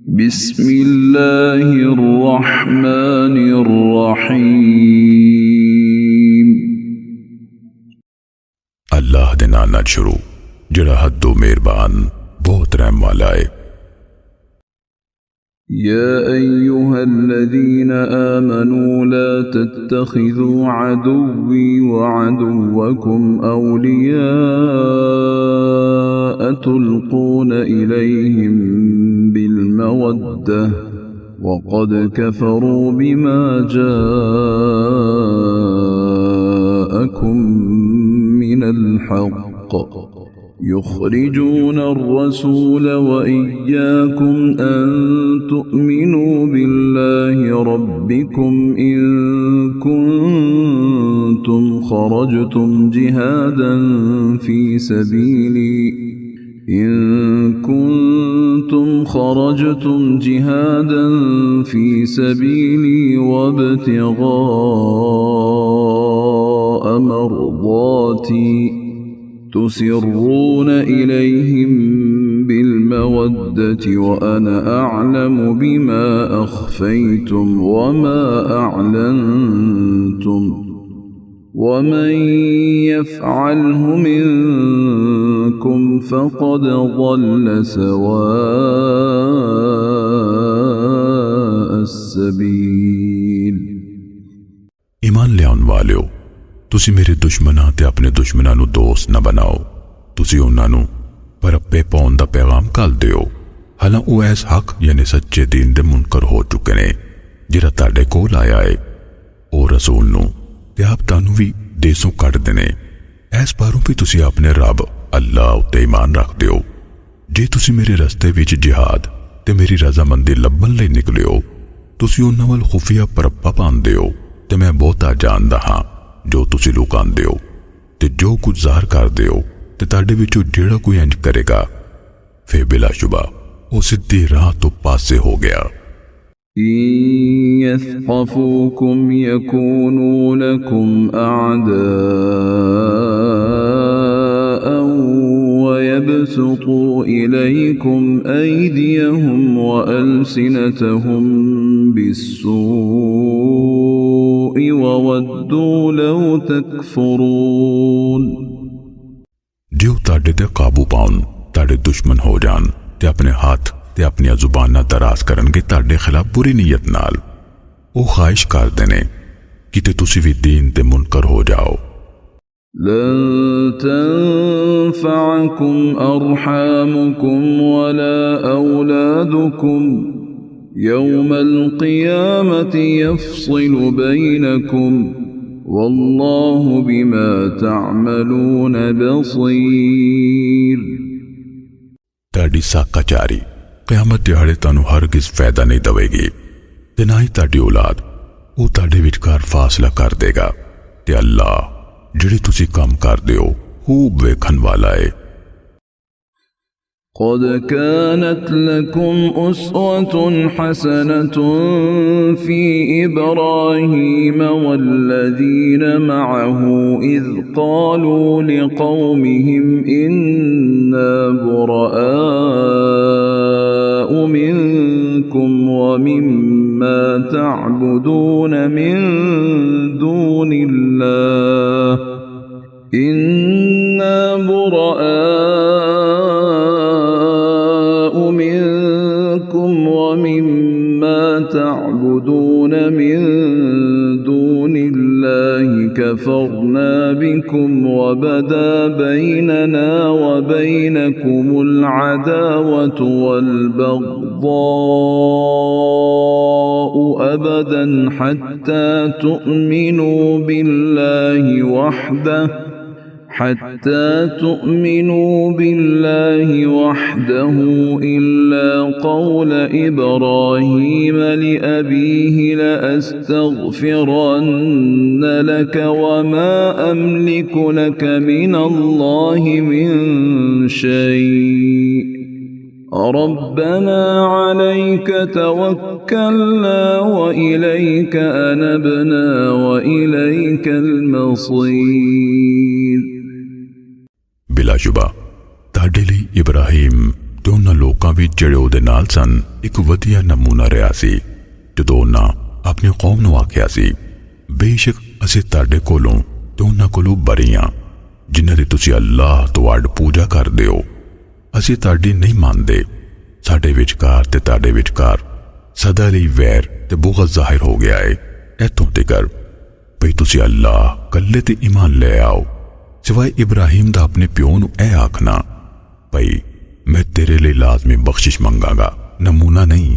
बिस्मिल्लाहिर्रहमानिर्रहीम। अल्लाह दे नाम नाल शुरू जिहड़ा हद्दों मेहरबान बहुत रहम वाला है। या अय्युहल्लज़ीन आमनू ला तत्तखिज़ू अदुव्वी व अदुव्वकुम औलिया तुल्कून इलैहिम बिलमवद्दह वक़द कफ़रू बिमा जाअकुम मिनल हक़्क़ युख़रिजून अर्रसूल व इय्याकुम अन तुअमिनू बिल्लाहि रब्बिकुम इन कुंतुम खरजतुम जिहादन फ़ी सबीली वब्तिग़ाअ मर्ज़ाती तुसिर्रून इलैहिम बिलमवद्दति व अना अअलमु बिमा अख़फ़ैतुम वमा अअलनतुम वमन यफ़अलहु मिनकुम फ़क़द ضل सवाअ अस्सबील। ईमान लियाउण वालिओ, तुसी मेरे दुश्मनां ते अपने दुश्मनां नू दोस्त न बनाओ। तुसी उन्हां नू परप्पे पाउण दा पैगाम घल दिओ, हालां वो ऐस हक यानी सच्चे दीन दे मुनकर हो चुके ने जिहड़ा तुहाडे कोल आया है। ओ रसूल नू ते आप तानू भी देसों कट देने। ऐस बारों भी तुसी अपने रब अल्लाह उत्ते ईमान रख दिओ। जे तुसी मेरे रस्ते विच जिहाद ते मेरी रजामंदी लब्भण लई निकले हो, तुसी उन्हां वल खुफिया परप्पा पांदे हो ते मैं बहुता जानदा हां जो तुसी लुकांदे हो ते जो कुछ ज़ाहिर करदे हो। ते तुहाडे विचों जेड़ा कोई इंज करेगा फिर बिलाशुबा वो सिद्धी राह तो पासे हो गया। यस्क़फ़ूकुम यकूनू लकुम अअदाअन व यबसुतू इलैकुम ऐदियहुम व अलसिनतहुम बिस्सूइ व वद्दू लौ तकफुरून। जो तुहाडे ते काबू पाउण तुहाडे दुश्मन हो जान ते अपने हाथ ते अपनी जुबानां दराज करनगे तुहाडे खिलाफ बुरी नीयत नाल। वो ख्वाहिश करदे ने किते तुसी भी दीन ते मुनकर हो जाओ। लन तंफअकुम अरहामुकुम वला औलादुकुम यौमल क़ियामति यफ़्सिलु बैनकुम वल्लाहु बिमा तअमलून बसीर। तुहाडी साकाचारी क़यामत दिहाड़े तुहानू हरगिज़ फायदा नहीं देवेगी ते ना ही तुहाडी औलाद। वो तुहाडे विचकार फासला कर देगा ते अल्लाह जिहड़े तुसी काम करदे हो खूब वेखण वाला है। क़द कानत लकुम उस्वतुन हसनतुन फ़ी इब्राहीम वल्लज़ीन मअहु इज़ क़ालू लिक़ौमिहिम इन्ना बुरआउ मिनकुम व मिम्मा तअबुदून मिन दूनिल्लाह इन्ना बुरआउ मिनकुम व मिम्मा तअबुदून मिन दूनिल्लाहि कफ़रना बिकुम व बदा बैनना व बैनकुमुल अदावतु वल बग़्ज़ाउ अबदन हत्ता तु'मिनू बिल्लाहि वहदहु इल्ला क़ौल इब्राहीम लिअबीहि लअस्तग़फ़िरन्न लक वमा अमलिकु लक मिनल्लाहि मिन शै'इन रब्बना अलैक तवक्कलना व इलैक अनबना व इलैकल मसीर। बिलाशुबा तुहाडे लई इब्राहिम ਤੇ ਉਹਨਾਂ ਲੋਕਾਂ ਵਿੱਚ ਜਿਹੜੇ ਉਹਦੇ ਨਾਲ ਸਨ ਇੱਕ ਵਧੀਆ ਨਮੂਨਾ ਰਿਹਾ ਸੀ। ਜਦੋਂ ਉਹਨਾਂ ਆਪਣੀ ਕੌਮ ਨੂੰ ਆਖਿਆ ਸੀ, ਬੇਸ਼ੱਕ ਅਸੀਂ ਤੁਹਾਡੇ ਕੋਲੋਂ ਤੇ ਉਹਨਾਂ ਕੋਲੋਂ ਬਰੀ ਹਾਂ ਜਿਨ੍ਹਾਂ ਦੀ ਤੁਸੀਂ ਅੱਲਾਹ ਤੋਂ ਅੱਡ ਪੂਜਾ ਕਰਦੇ ਹੋ। ਅਸੀਂ ਤੁਹਾਡੀ ਨਹੀਂ ਮੰਨਦੇ। ਸਾਡੇ ਵਿਚਕਾਰ ਤੇ ਤੁਹਾਡੇ ਵਿਚਕਾਰ ਸਦਾ ਲਈ ਵੈਰ ਤੇ ਬੁग़ਜ਼ ਜ਼ਾਹਿਰ ਹੋ ਗਿਆ ਹੈ। ਇੱਥੋਂ ਤੀਕਰ ਭਈ ਤੁਸੀਂ ਅੱਲਾਹ ਕੱਲੇ ਤੇ ਈਮਾਨ ਲੈ ਆਓ, ਸਿਵਾਏ ਇਬਰਾਹੀਮ ਦਾ ਆਪਣੇ ਪਿਓ ਨੂੰ ਇਹ ਆਖਣਾ ਭਈ मैं तेरे लिए लाजमी बख्शिश मंगागा, नमूना नहीं,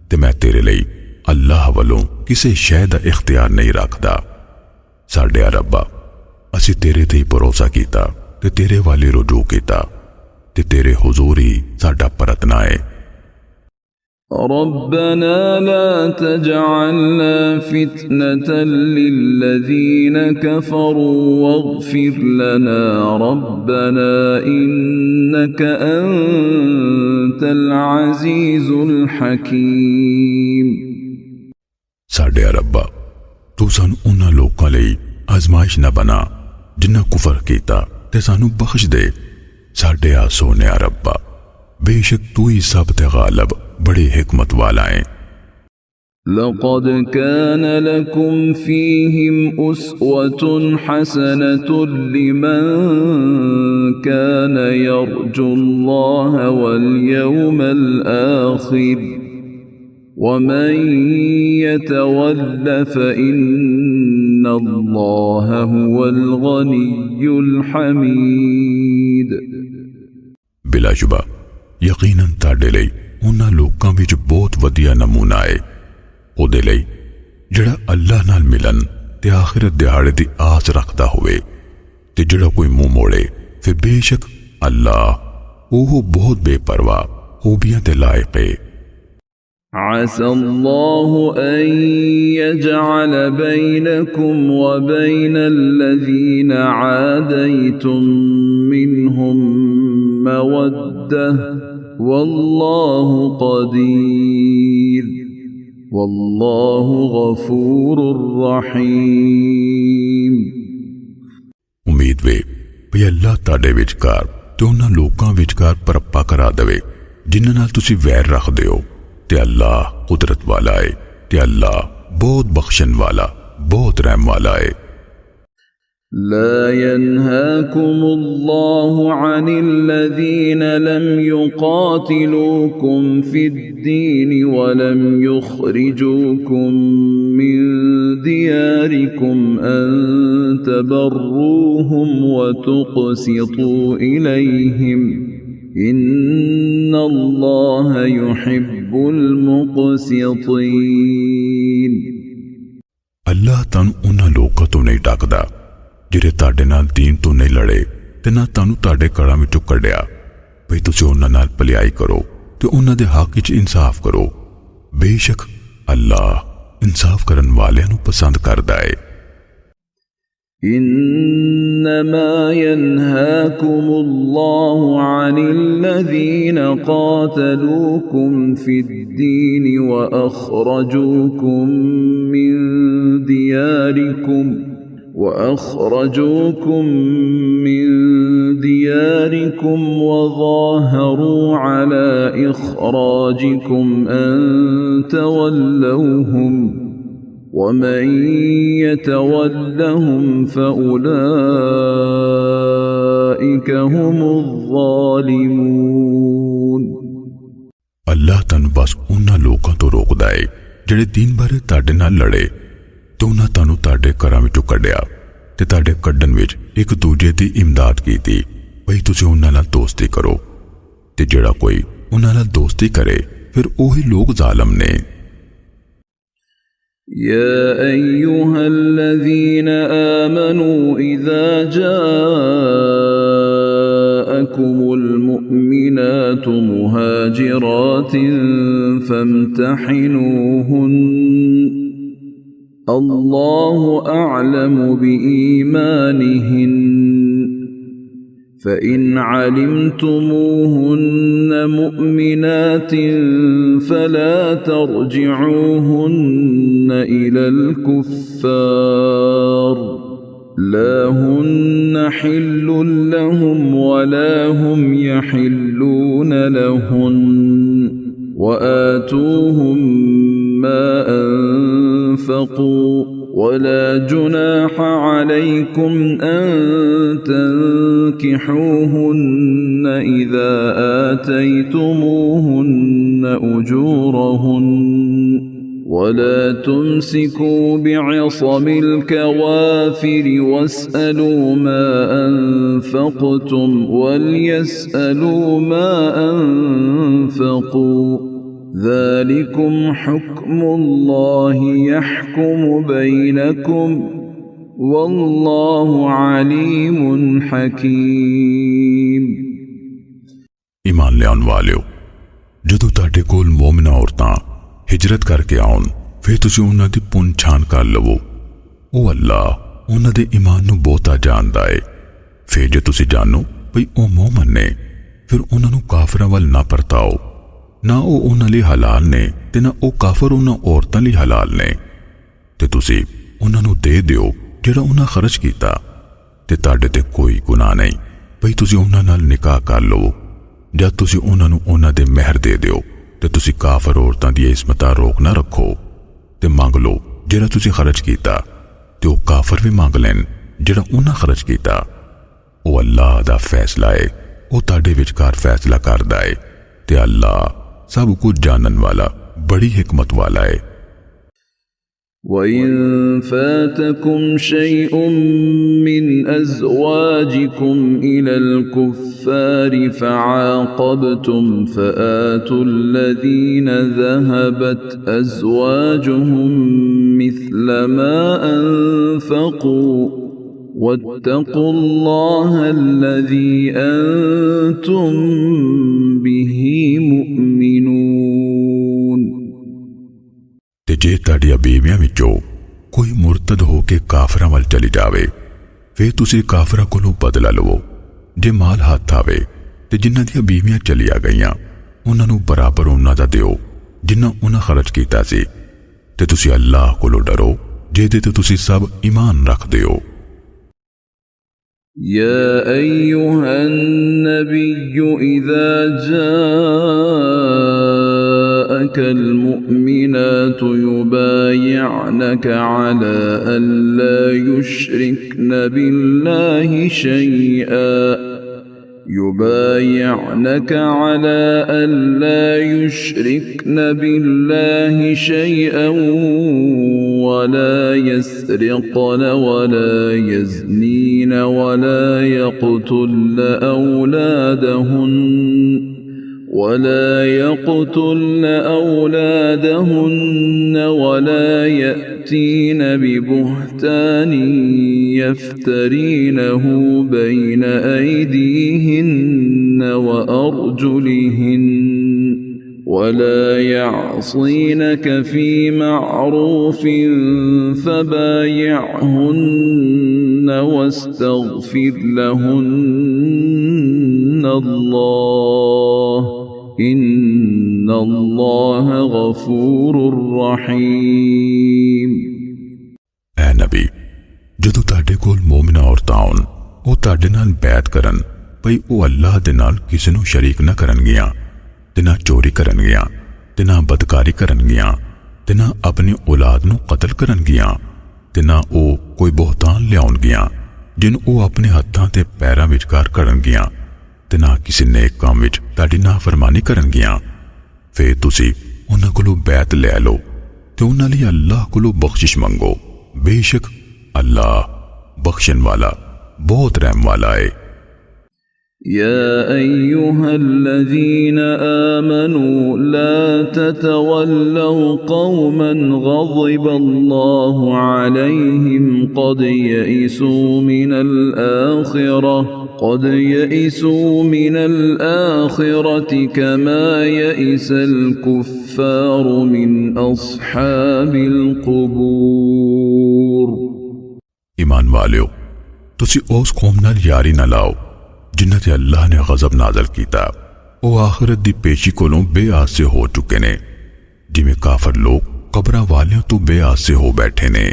ते मैं तेरे लिए अल्लाह वालों किसी शय दा इख्तियार नहीं रखदा। साडे रब्बा असी तेरे ते ही भरोसा कीता ते तेरे वाले रुजू कीता ते तेरे हुजूर ही साडा परतना है। रब्बना ला तजअलना फितनतन लिल्लज़ीन कफ़रू वग़्फ़िर लना रब्बना इन्नका अंतल अज़ीज़ुल हकीम। साडे रब्बा तू सानू उन्हां लोकां लई आज़माइश ना बना जिन्हां कुफर कीता ते सानू बख्श दे। साडे आ सोने रब्बा बेशक तू ही सब ते गालिब बड़ी हिकमत वाला है। लक़द कान लकुम फ़ीहिम उस्वतुन हसनतुन लिमन कान यर्जुल्लाह वल यौमल आखिर वमन यतवल्ल फ़इन्नल्लाह हुवल गनियुल हमीद। बिलाशुबा यकीनन ताडे लई उन्हां लोकां विच बहुत वधिया नमूना है ਉਹਦੇ ਲਈ ਜਿਹੜਾ ਅੱਲਾਹ ਨਾਲ ਮਿਲਣ ਤੇ ਆਖਿਰਤ ਦਿਹਾੜੇ ਦੀ ਆਸ ਰੱਖਦਾ ਹੋਵੇ ਤੇ ਜਿਹੜਾ ਕੋਈ ਮੂੰਹ ਮੋੜੇ ਫਿਰ ਬੇਸ਼ੱਕ ਅੱਲਾਹ ਉਹ ਬਹੁਤ ਬੇਪਰਵਾਹ ਖੂਬੀਆਂ ਤੇ ਲਾਇਕ ਹੈ। عسى الله أن يجعل بينكم وبين الذين عاديتم منهم مودة والله قدير والله غفور رحيم। उम्मीद वे भई अल्लाह ताडे विचकार ते उन्हां लोकां विचकार परप्पा करा देवे जिन्हां नाल तुसीं वैर रखदे हो ते अल्लाह कुदरत वाला है ते अल्लाह बहुत बख्शन वाला बहुत रहम वाला है। لا ينهاكم الله عن الذين لم يقاتلوكم في الدين ولم يخرجوكم من دياركم أن تبروهم وتقسطوا إليهم إن الله يحب المقسطين। अल्लाह तानू उन्हां लोकां तो नहीं डाकदा ਜਿਹੜੇ ਤੁਹਾਡੇ ਨਾਲ दीन तो नहीं लड़े ਤੇ ਨਾ ਤੁਹਾਨੂੰ ਤੁਹਾਡੇ ਘਰਾਂ ਵਿੱਚੋਂ ਕੱਢਿਆ ਭਈ ਤੁਸੀਂ ਉਹਨਾਂ ਨਾਲ ਭਲਾਈ ਕਰੋ ਤੇ ਉਹਨਾਂ ਦੇ ਹੱਕ ਵਿੱਚ ਇਨਸਾਫ ਕਰੋ। ਬੇਸ਼ੱਕ ਅੱਲਾਹ ਇਨਸਾਫ ਕਰਨ ਵਾਲਿਆਂ ਨੂੰ ਪਸੰਦ ਕਰਦਾ ਹੈ। إنما ينهاكم الله عن الذين قاتلوكم في الدين وأخرجوكم من دياركم وظاهروا على إخراجكم أن تولوهم ومن يتولهم فأولئك هم الظالمون। अल्लाह तनु बस उन्हां लोकां तो रोकदा है ਜਿਹੜੇ दीन बारे ਤੁਹਾਡੇ ਨਾਲ लड़े ਤੇ ਉਹਨਾਂ ਤੁਹਾਨੂੰ ਤੁਹਾਡੇ ਘਰਾਂ ਵਿੱਚੋਂ ਕੱਢਿਆ ਤੇ ਤੁਹਾਡੇ ਕੱਢਣ ਵਿੱਚ ਇੱਕ ਦੂਜੇ ਦੀ ਇਮਦਾਦ ਕੀਤੀ ਭਈ ਤੁਸੀਂ ਉਹਨਾਂ ਨਾਲ ਦੋਸਤੀ ਕਰੋ ਤੇ ਜਿਹੜਾ ਕੋਈ ਉਹਨਾਂ ਨਾਲ ਦੋਸਤੀ ਕਰੇ ਫਿਰ ਉਹੀ ਲੋਕ ਜ਼ਾਲਮ ਨੇ। يا أيها الذين آمنوا إذا جاءكم المؤمنات مهاجرات فامتحنوهن الله أعلم بإيمانهن فإن علمتموهن مؤمنات فلا ترجعوهن إلى الكفار لا هن حل لهم ولا هم يحلون لهن وآتوهم ما أنفقوا ولا جناح عليكم أن تنكحوهن إذا آتيتموهن أجورهن ولا تمسكوا بعصم الكوافر واسألوا ما أنفقتم وليسألوا ما أنفقوا ذلكم حكم الله يحكم بينكم والله عليم حكيم। ईमान ले आने वालिओ, जदों तुहाडे कोल मोमिना औरतां हिजरत करके आउण फिर तुसीं उन्हां दी पुन छान कर लवो। ओ अल्लाह उन्हां दे ईमान नूं बहुता जानदा है। फिर जे तुसीं जानो भई ओ मोमन ने फिर उन्हां नूं काफिरां वल ना परताओ, ना ओ उन्हां लई हलाल ने ते ना ओ काफिर उन्हां औरतां लई हलाल ने। ते तुसीं उन्हां नूं दे दिओ जिहड़ा उन्हां खर्च कीता ते तुहाडे ते कोई गुनाह नहीं भई तुसीं उन्हां नाल निकाह कर लवो जद तुसीं उन्हां नूं उन्हां दे महर दे दिओ ते तुसीं काफिर औरतां दी इस्मतां रोक ना रखो ते मंग लो जिहड़ा तुसीं खर्च कीता ते ओ काफिर भी मंग लैन जिहड़ा उन्हां खर्च कीता। ओ अल्लाह दा फैसला है, ओ तुहाडे विचकार फैसला करदा है ते अल्लाह सब कुछ जानन वाला बड़ी हिकमत वाला है। وَإِن فَاتَكُمْ شَيْءٌ مِّنْ أَزْوَاجِكُمْ إِلَى الْكُفَّارِ فَعَاقَبْتُمْ فَآتُوا الَّذِينَ ذَهَبَتْ أَزْوَاجُهُم مِّثْلَ مَا أَنفَقُوا وَاتَّقُوا اللَّهَ الَّذِي أَنتُم بِهِ مُؤْمِنُونَ। ते जे तुहाडियां बीवियां विचों कोई मुरतद होके काफिरां वल चली जावे फिर तुसीं काफिरां कोलों बदला लवो। जे माल हत्थ आवे ते जिन्हां दियां बीवियां चलिया गईयां उन्हां नूं बराबर उन्हां दा दिओ जिन्ना उन्हां खर्च कीता सी ते तुसीं अल्लाह कोलों डरो जेदे ते तुसीं सब ईमान रखदे हो। يا أيها النبي إذا جاءك المؤمنات يبايعنك على ألا يشركن بالله شيئا ولا يسرقن ولا يزنين ولا يقتلن أولادهن ولا يأتين ببهتان يفترينه بين أيديهن وأرجلهن ولا يعصينك في معروف فبايعهن واستغفر لهن الله إن الله غفور رحيم। ऐ नबी जदों तुहाडे कोल मोमिना औरतां आउण ਉਹ ਤੁਹਾਡੇ ਨਾਲ ਬੈਤ ਕਰਨ ਭਈ ਉਹ ਅੱਲਾਹ ਦੇ ਨਾਲ ਕਿਸੇ ਨੂੰ ਸ਼ਰੀਕ ਨਾ ਕਰਨਗੀਆਂ ਤੇ ਨਾ ਚੋਰੀ ਕਰਨਗੀਆਂ ਤੇ ਨਾ ਬਦਕਾਰੀ ਕਰਨਗੀਆਂ ਤੇ ਨਾ ਆਪਣੀ ਔਲਾਦ ਨੂੰ ਕਤਲ ਕਰਨਗੀਆਂ ਤੇ ਨਾ ਉਹ ਕੋਈ ਬੋਹਤਾਨ ਲਿਆਉਣਗੀਆਂ ਜਿਹਨੂੰ ਉਹ ਆਪਣੇ ਹੱਥਾਂ ਤੇ ਪੈਰਾਂ ਵਿਚਕਾਰ ਕਰਨਗੀਆਂ ਤੇ ਨਾ ਕਿਸੇ ਨੇਕ ਕੰਮ ਵਿੱਚ ਤੁਹਾਡੀ ਨਾਫਰਮਾਨੀ ਕਰਨਗੀਆਂ। ਫਿਰ ਤੁਸੀਂ ਉਹਨਾਂ ਕੋਲੋਂ ਬੈਤ ਲੈ ਲਓ ਤੇ ਉਹਨਾਂ ਲਈ ਅੱਲਾਹ ਕੋਲੋਂ ਬਖਸ਼ਿਸ਼ ਮੰਗੋ। बेशक अल्लाह बख्शन वाला बहुत रहम वाला है। يا أيها الذين آمنوا لا تتولوا قوما غضب الله عليهم قد يئسوا من الآخرة كما يئس الكفار من أصحاب القبور। ईमान वालिओ तुसी उस कौम नाल यारी ना लाओ जिन्हां ते अल्लाह ने गज़ब नाज़ल कीता। वो आखिरत दी पेशी कोलों बेआस से हो चुके ने जिवें काफिर लोग कब्रां वालियां तो बेआस से हो बैठे ने।